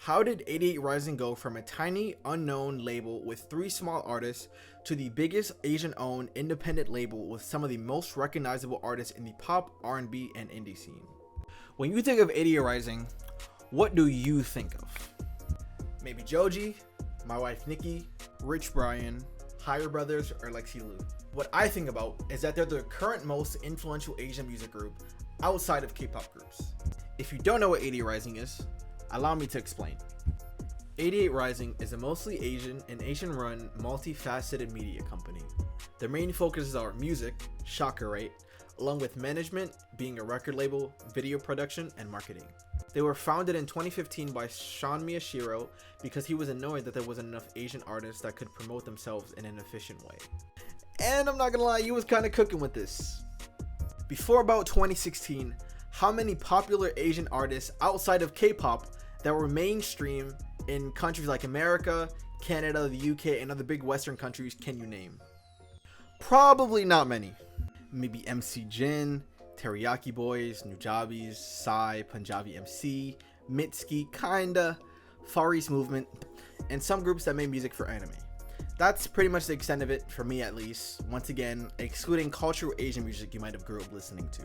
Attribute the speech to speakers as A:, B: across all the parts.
A: How did 88 Rising go from a tiny, unknown label with 3 small artists to the biggest Asian-owned independent label with some of the most recognizable artists in the pop, R&B, and indie scene? When you think of 88 Rising, what do you think of? Maybe Joji, my wife NIKI, Rich Brian, Higher Brothers, or Lexi Liu. What I think about is that they're the current most influential Asian music group outside of K-pop groups. If you don't know what 88 Rising is, allow me to explain. 88 Rising is a mostly Asian and Asian-run, multifaceted media company. Their main focuses are music, shocker right, along with management, being a record label, video production, and marketing. They were founded in 2015 by Sean Miyashiro because he was annoyed that there wasn't enough Asian artists that could promote themselves in an efficient way. And I'm not gonna lie, he was kind of cooking with this. Before about 2016, how many popular Asian artists outside of K-pop that were mainstream in countries like America, Canada, the UK, and other big Western countries can you name? Probably not many. Maybe MC Jin, Teriyaki Boys, Nujabes, Psy, Punjabi MC, Mitski, kinda, Far East Movement, and some groups that made music for anime. That's pretty much the extent of it, for me at least, once again, excluding cultural Asian music you might have grew up listening to.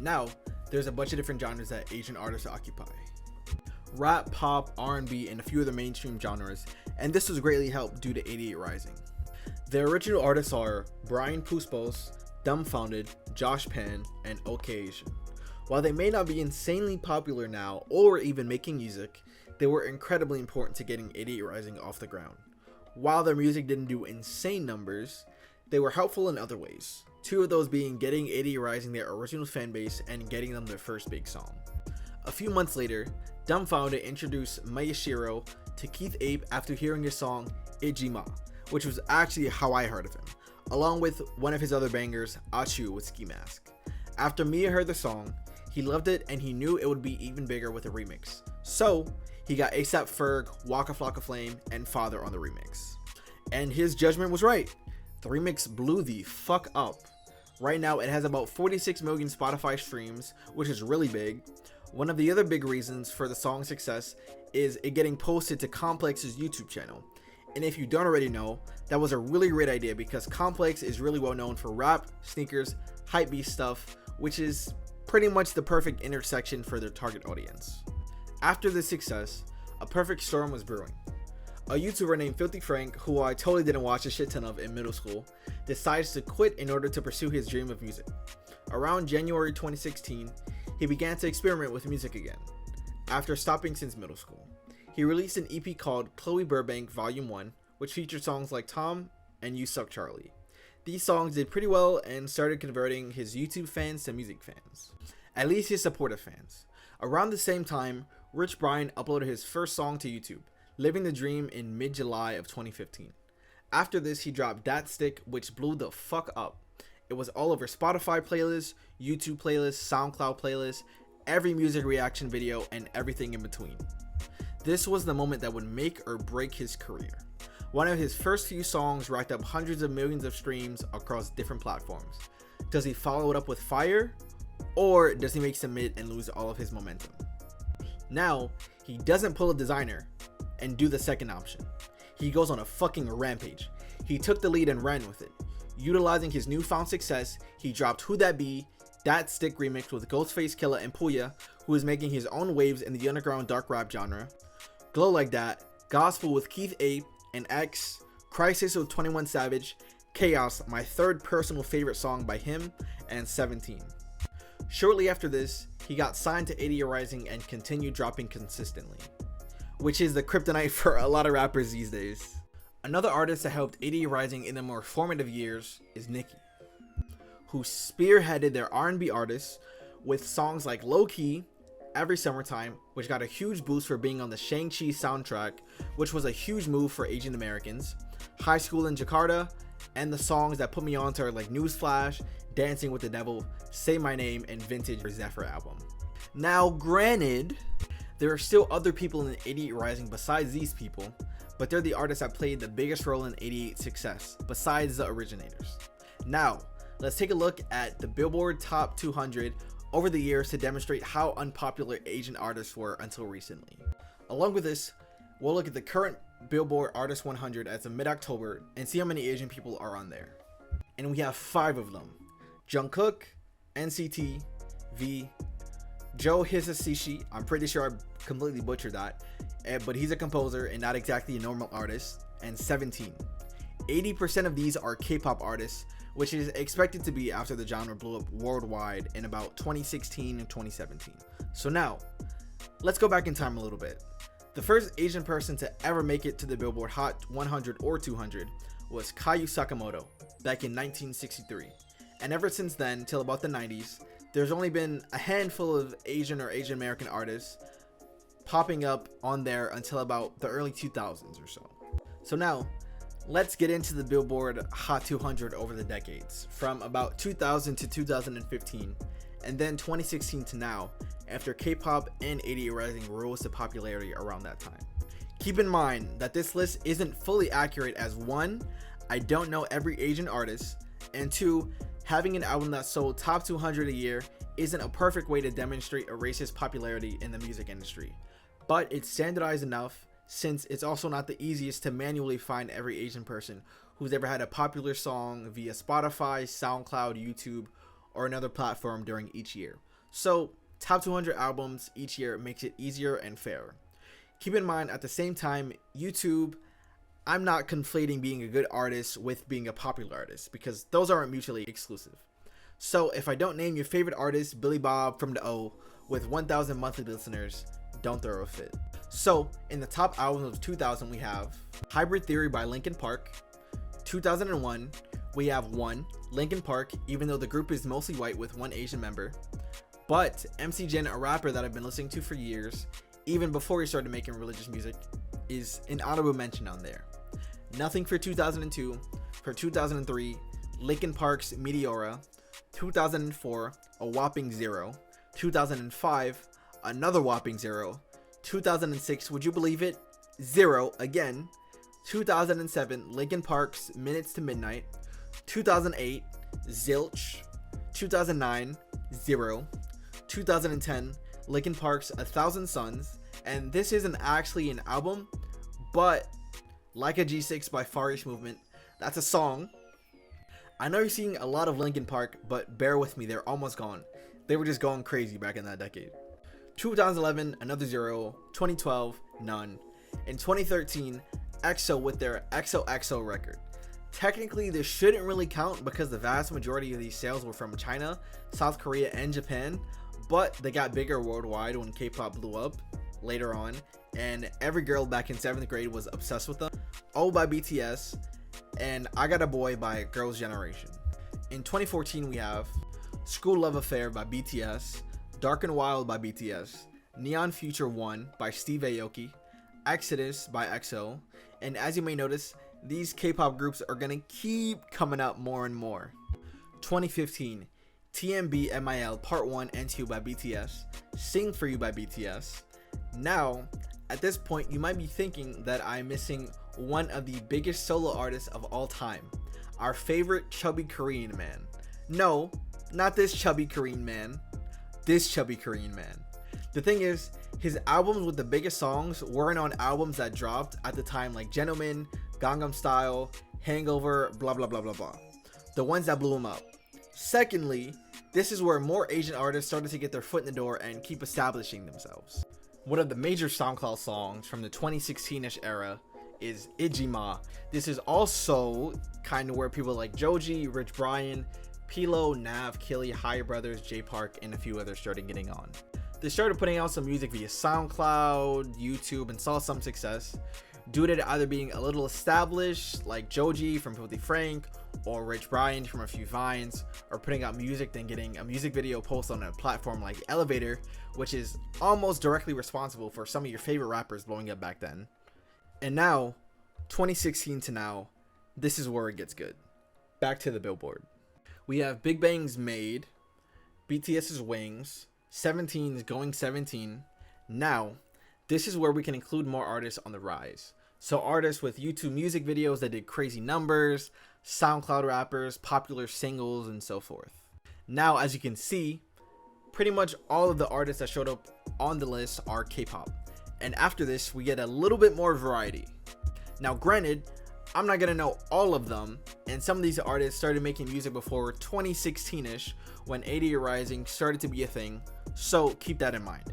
A: Now, there's a bunch of different genres that Asian artists occupy. Rap, pop, R&B, and a few other mainstream genres, and this was greatly helped due to 88 Rising. Their original artists are Brian Puspos, Dumbfounded, Josh Pan, and Keshi Asian. While they may not be insanely popular now or even making music, they were incredibly important to getting 88 Rising off the ground. While their music didn't do insane numbers, they were helpful in other ways. 2 of those being getting 88 Rising their original fanbase and getting them their first big song. A few months later, Dumbfounded introduced Miyashiro to Keith Ape after hearing his song Ijima, which was actually how I heard of him, along with one of his other bangers, Achu with Ski Mask. After Mia heard the song, he loved it and he knew it would be even bigger with a remix. So, he got ASAP Ferg, Waka Flocka Flame, and Father on the remix. And his judgment was right. The remix blew the fuck up. Right now, it has about 46 million Spotify streams, which is really big. One of the other big reasons for the song's success is it getting posted to Complex's YouTube channel. And if you don't already know, that was a really great idea because Complex is really well known for rap, sneakers, hypebeast stuff, which is pretty much the perfect intersection for their target audience. After this success, a perfect storm was brewing. A YouTuber named Filthy Frank, who I totally didn't watch a shit ton of in middle school, decides to quit in order to pursue his dream of music. Around January 2016, he began to experiment with music again, after stopping since middle school. He released an EP called Chloe Burbank Volume 1, which featured songs like Tom and You Suck Charlie. These songs did pretty well and started converting his YouTube fans to music fans, at least his supportive fans. Around the same time, Rich Brian uploaded his first song to YouTube, Living the Dream, in mid-July of 2015. After this, he dropped Dat Stick, which blew the fuck up. It was all over Spotify playlists, YouTube playlists, SoundCloud playlists, every music reaction video, and everything in between. This was the moment that would make or break his career. One of his first few songs racked up hundreds of millions of streams across different platforms. Does he follow it up with fire? Or does he make some mid and lose all of his momentum? Now, he doesn't pull a designer and do the second option. He goes on a fucking rampage. He took the lead and ran with it. Utilizing his newfound success, he dropped Who That Be, Dat Stick remix with Ghostface Killah and Puya, who is making his own waves in the underground dark rap genre, Glow Like That, Gospel with Keith Ape and X, Crisis with 21 Savage, Chaos, my third personal favorite song by him, and 17. Shortly after this, he got signed to 88 Rising and continued dropping consistently, which is the kryptonite for a lot of rappers these days. Another artist that helped 88 Rising in the more formative years is NIKI, who spearheaded their R&B artists with songs like Low Key, Every Summertime, which got a huge boost for being on the Shang-Chi soundtrack, which was a huge move for Asian Americans, High School in Jakarta, and the songs that put me onto like Newsflash, Dancing with the Devil, Say My Name, and Vintage Zephyr album. Now granted, there are still other people in 88 Rising besides these people, but they're the artists that played the biggest role in 88's success, besides the originators. Now, let's take a look at the Billboard Top 200 over the years to demonstrate how unpopular Asian artists were until recently. Along with this, we'll look at the current Billboard Artist 100 as of mid-October and see how many Asian people are on there. And we have 5 of them: Jungkook, NCT, V, Joe Hisaishi, I'm pretty sure I completely butchered that, but he's a composer and not exactly a normal artist, and 17. 80% of these are K-pop artists, which is expected to be after the genre blew up worldwide in about 2016 and 2017. So now, let's go back in time a little bit. The first Asian person to ever make it to the Billboard Hot 100 or 200 was Kayu Sakamoto back in 1963. And ever since then, till about the 90s, there's only been a handful of Asian or Asian American artists popping up on there until about the early 2000s or so. So now, let's get into the Billboard Hot 200 over the decades, from about 2000 to 2015, and then 2016 to now, after K-pop and 88 Rising rose to popularity around that time. Keep in mind that this list isn't fully accurate, as 1, I don't know every Asian artist, and 2, having an album that sold top 200 a year isn't a perfect way to demonstrate a racist's popularity in the music industry, but it's standardized enough, since it's also not the easiest to manually find every Asian person who's ever had a popular song via Spotify, SoundCloud, YouTube, or another platform during each year. So top 200 albums each year makes it easier and fairer. Keep in mind, at the same time, YouTube, I'm not conflating being a good artist with being a popular artist, because those aren't mutually exclusive. So if I don't name your favorite artist, Billy Bob from the O, with 1,000 monthly listeners, don't throw a fit. So in the top albums of 2000, we have Hybrid Theory by Linkin Park. 2001, we have 1, Linkin Park, even though the group is mostly white with 1 Asian member. But MC Jin, a rapper that I've been listening to for years, even before he started making religious music, is an honorable mention on there. Nothing for 2002. For 2003, Linkin Park's Meteora. 2004, a whopping 0. 2005, another whopping 0. 2006, would you believe it? 0 again. 2007, Linkin Park's Minutes to Midnight. 2008, Zilch. 2009, 0. 2010, Linkin Park's 1,000 Suns. And this isn't actually an album, but Like a G6 by Far East Movement, that's a song. I know you're seeing a lot of Linkin Park, but bear with me, they're almost gone. They were just going crazy back in that decade. 2011, another 0. 2012, none. In 2013, EXO with their XOXO record. Technically, this shouldn't really count because the vast majority of these sales were from China, South Korea, and Japan, but they got bigger worldwide when K-pop blew up later on, and every girl back in 7th grade was obsessed with them. Oh by BTS, and I Got a Boy by Girls' Generation. In 2014, we have School Love Affair by BTS, Dark and Wild by BTS, Neon Future 1 by Steve Aoki, Exodus by EXO, and as you may notice, these K-pop groups are gonna keep coming up more and more. 2015, TMBMIL Part 1 and 2 by BTS, Sing For You by BTS. Now, at this point, you might be thinking that I'm missing one of the biggest solo artists of all time, our favorite chubby Korean man. No, not this chubby Korean man, this chubby Korean man. The thing is, his albums with the biggest songs weren't on albums that dropped at the time, like Gentleman, Gangnam Style, Hangover, blah blah blah blah blah. The ones that blew him up. Secondly, this is where more Asian artists started to get their foot in the door and keep establishing themselves. One of the major SoundCloud songs from the 2016-ish era is Ijima. This is also kind of where people like Joji, Rich Brian, Pilo, Nav, Killy, Higher Brothers, J Park, and a few others started getting on. They started putting out some music via SoundCloud, YouTube, and saw some success due to it either being a little established, like Joji from Filthy Frank, or Rich Brian from a few Vines, or putting out music then getting a music video posted on a platform like Elevator, which is almost directly responsible for some of your favorite rappers blowing up back then. And now, 2016 to now, this is where it gets good. Back to the Billboard. We have Big Bang's Made, BTS's Wings, 17's Going 17. Now, this is where we can include more artists on the rise. So artists with YouTube music videos that did crazy numbers, SoundCloud rappers, popular singles, and so forth. Now, as you can see, pretty much all of the artists that showed up on the list are K-pop. and after this we get a little bit more variety. Now granted, I'm not gonna know all of them, and some of these artists started making music before 2016ish when 88 Rising started to be a thing, so keep that in mind.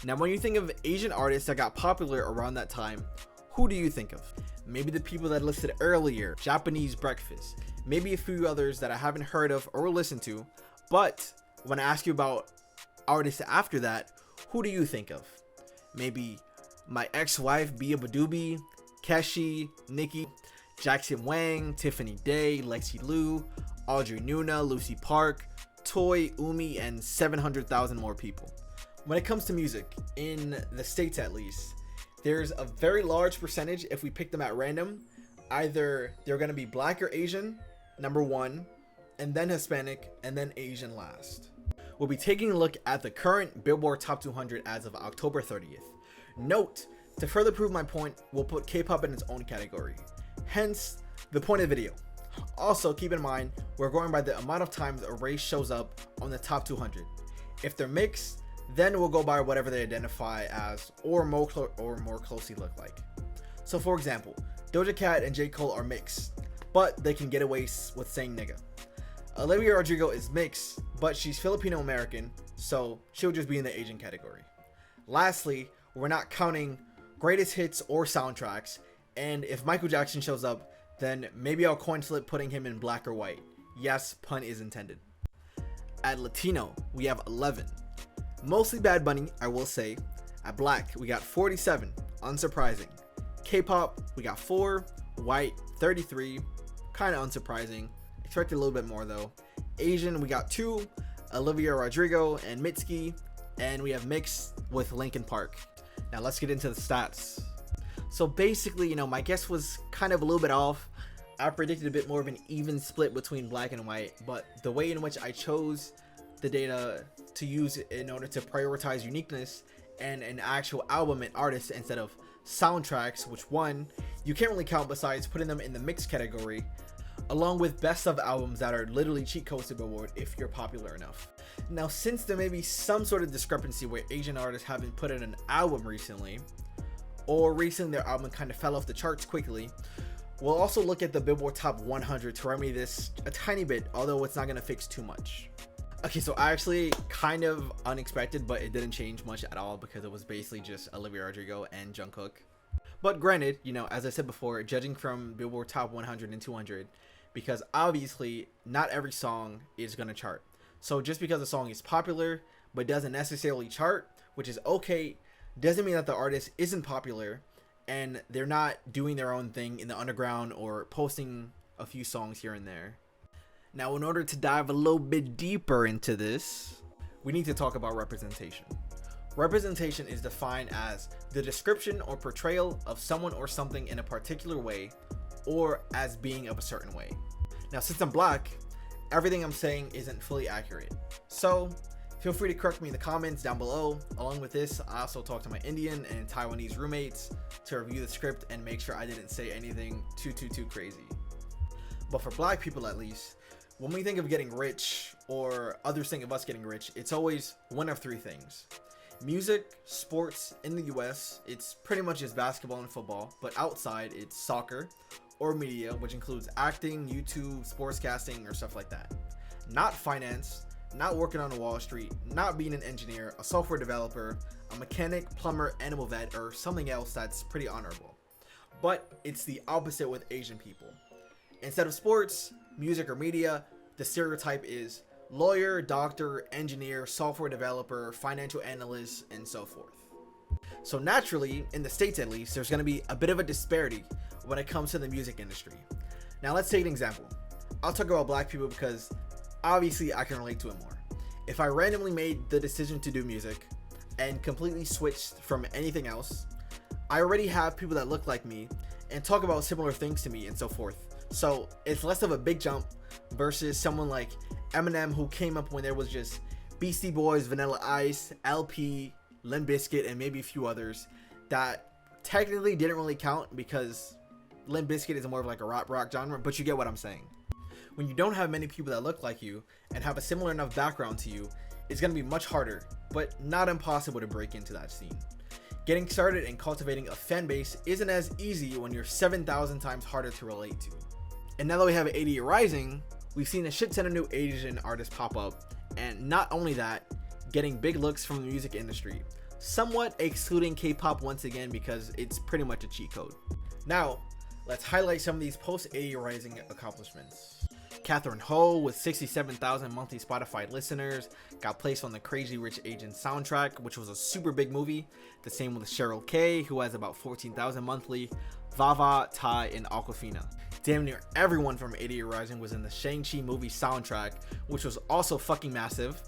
A: Now when you think of Asian artists that got popular around that time, who do you think of? Maybe the people that listed earlier, Japanese Breakfast, maybe a few others that I haven't heard of or listened to, but when I ask you about artists after that, who do you think of? Maybe my ex-wife beabadoobee, Keshi, NIKI, Jackson Wang, Tiffany Day, Lexi Liu, Audrey Nuna, Lucy Park, Toy, Umi, and 700,000 more people. When it comes to music, in the States at least, there's a very large percentage, if we pick them at random, either they're going to be black or Asian, number one, and then Hispanic, and then Asian last. We'll be taking a look at the current Billboard Top 200 as of October 30th. Note, to further prove my point, we'll put K-pop in its own category. Hence, the point of the video. Also, keep in mind, we're going by the amount of times a race shows up on the top 200. If they're mixed, then we'll go by whatever they identify as or more closely look like. So for example, Doja Cat and J. Cole are mixed, but they can get away with saying nigga. Olivia Rodrigo is mixed, but she's Filipino American, so she'll just be in the Asian category. Lastly, we're not counting greatest hits or soundtracks, and if Michael Jackson shows up, then maybe I'll coin flip putting him in black or white. Yes, pun is intended. At Latino, we have 11. Mostly Bad Bunny, I will say. At black, we got 47, unsurprising. K-pop, we got 4. White, 33, kind of unsurprising. Expected a little bit more though. Asian, we got 2, Olivia Rodrigo and Mitski, and we have mixed with Linkin Park. Now let's get into the stats. So basically, my guess was kind of a little bit off. I predicted a bit more of an even split between black and white, but the way in which I chose the data to use in order to prioritize uniqueness and an actual album and artist instead of soundtracks, which one you can't really count besides putting them in the mixed category, along with best of albums that are literally cheat codes to Billboard if you're popular enough. Now, since there may be some sort of discrepancy where Asian artists haven't put in an album recently, or recently their album kind of fell off the charts quickly, we'll also look at the Billboard Top 100 to remedy this a tiny bit, although it's not going to fix too much. Okay, so actually kind of unexpected, but it didn't change much at all because it was basically just Olivia Rodrigo and Jungkook. But granted, as I said before, judging from Billboard Top 100 and 200, because obviously not every song is going to chart. So just because a song is popular but doesn't necessarily chart, which is okay, doesn't mean that the artist isn't popular and they're not doing their own thing in the underground or posting a few songs here and there. Now, in order to dive a little bit deeper into this, we need to talk about representation. Representation is defined as the description or portrayal of someone or something in a particular way, or as being of a certain way. Now, since I'm black, everything I'm saying isn't fully accurate. So feel free to correct me in the comments down below. Along with this, I also talked to my Indian and Taiwanese roommates to review the script and make sure I didn't say anything too crazy. But for black people at least, when we think of getting rich, or others think of us getting rich, it's always one of 3 things. Music, sports. In the US, it's pretty much just basketball and football, but outside it's soccer, or media, which includes acting, YouTube, sportscasting, or stuff like that. Not finance, not working on Wall Street, not being an engineer, a software developer, a mechanic, plumber, animal vet, or something else that's pretty honorable. But it's the opposite with Asian people. Instead of sports, music, or media, the stereotype is lawyer, doctor, engineer, software developer, financial analyst, and so forth. So naturally, in the States at least, there's going to be a bit of a disparity when it comes to the music industry. Now let's take an example. I'll talk about black people because obviously I can relate to it more. If I randomly made the decision to do music and completely switched from anything else, I already have people that look like me and talk about similar things to me and so forth. So it's less of a big jump versus someone like Eminem, who came up when there was just Beastie Boys, Vanilla Ice, LP, Limp Bizkit, and maybe a few others that technically didn't really count because Limp Bizkit is more of like a rock genre, but you get what I'm saying. When you don't have many people that look like you and have a similar enough background to you, it's going to be much harder, but not impossible to break into that scene. Getting started and cultivating a fan base isn't as easy when you're 7,000 times harder to relate to. And now that we have 88 Rising, we've seen a shit ton of new Asian artists pop up, and not only that, getting big looks from the music industry, somewhat excluding K-pop once again because it's pretty much a cheat code. Now, let's highlight some of these post-88 Rising accomplishments. Catherine Ho, with 67,000 monthly Spotify listeners, got placed on the Crazy Rich Asian soundtrack, which was a super big movie. The same with Cheryl K, who has about 14,000 monthly, Vava, Ty, and Aquafina. Damn near everyone from 88 Rising was in the Shang-Chi movie soundtrack, which was also fucking massive.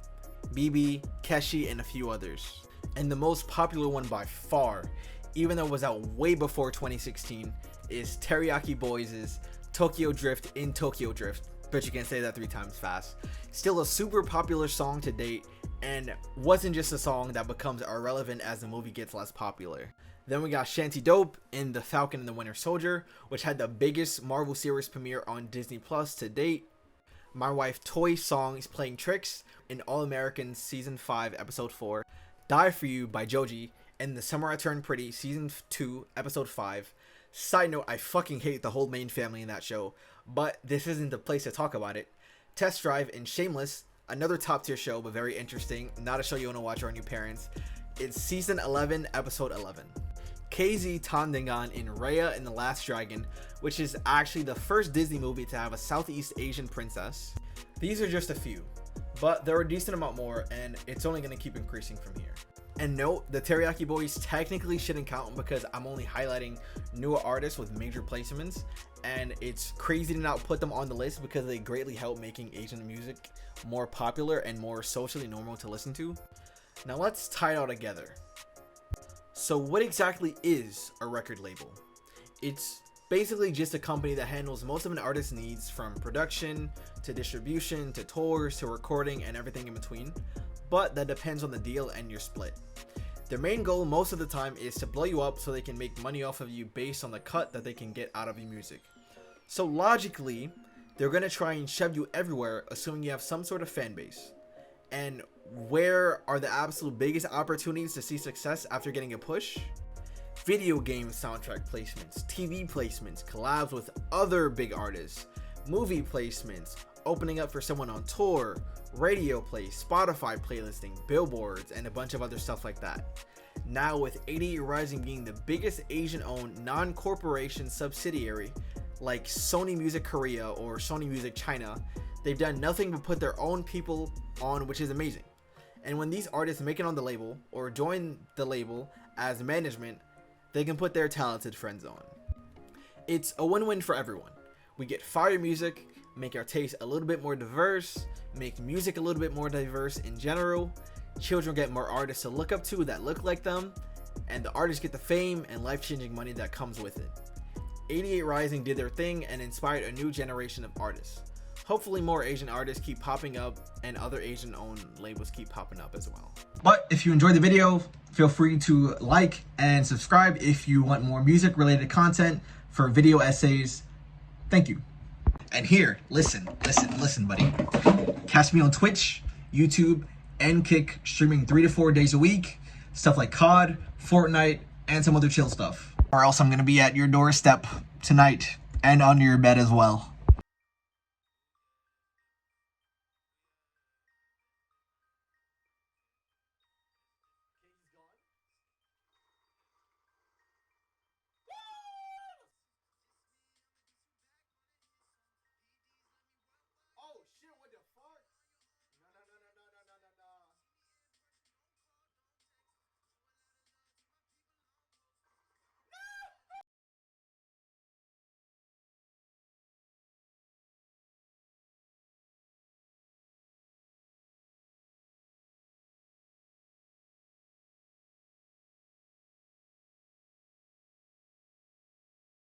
A: BB, Keshi, and a few others. And the most popular one by far, even though it was out way before 2016, is Teriyaki Boys' Tokyo Drift in Tokyo Drift. Bet you can say that 3 times fast. Still a super popular song to date, and wasn't just a song that becomes irrelevant as the movie gets less popular. Then we got Shanty Dope in The Falcon and the Winter Soldier, which had the biggest Marvel series premiere on Disney Plus to date. My Wife Toy Songs Playing Tricks in All Americans Season 5 Episode 4. Die For You by Joji in The Summer I Turned Pretty Season 2 Episode 5. Side note, I fucking hate the whole main family in that show, but this isn't the place to talk about it. Test Drive in Shameless, another top tier show but very interesting, not a show you want to watch around your parents. It's Season 11 Episode 11. KZ Tandangan in Raya and the Last Dragon, which is actually the first Disney movie to have a Southeast Asian princess. These are just a few, but there are a decent amount more, and it's only going to keep increasing from here. And note, the Teriyaki Boys technically shouldn't count because I'm only highlighting newer artists with major placements, and it's crazy to not put them on the list because they greatly help making Asian music more popular and more socially normal to listen to. Now let's tie it all together. So what exactly is a record label? It's basically just a company that handles most of an artist's needs, from production to distribution to tours to recording and everything in between, but that depends on the deal and your split. Their main goal most of the time is to blow you up so they can make money off of you based on the cut that they can get out of your music. So logically, they're going to try and shove you everywhere, assuming you have some sort of fan base. And where are the absolute biggest opportunities to see success after getting a push? Video game soundtrack placements, TV placements, collabs with other big artists, movie placements, opening up for someone on tour, radio plays, Spotify playlisting, billboards, and a bunch of other stuff like that. Now with 88 Rising being the biggest Asian-owned non-corporation subsidiary like Sony Music Korea or Sony Music China, they've done nothing but put their own people on, which is amazing. And when these artists make it on the label or join the label as management, they can put their talented friends on. It's a win-win for everyone. We get fire music, make our taste a little bit more diverse, make music a little bit more diverse in general. Children get more artists to look up to that look like them, and the artists get the fame and life-changing money that comes with it. 88 Rising did their thing and inspired a new generation of artists. Hopefully more Asian artists keep popping up and other Asian-owned labels keep popping up as well. But if you enjoyed the video, feel free to like and subscribe if you want more music-related content for video essays. Thank you. And here, listen, buddy. Catch me on Twitch, YouTube, and Kick, streaming 3 to 4 days a week. Stuff like COD, Fortnite, and some other chill stuff. Or else I'm gonna be at your doorstep tonight and under your bed as well.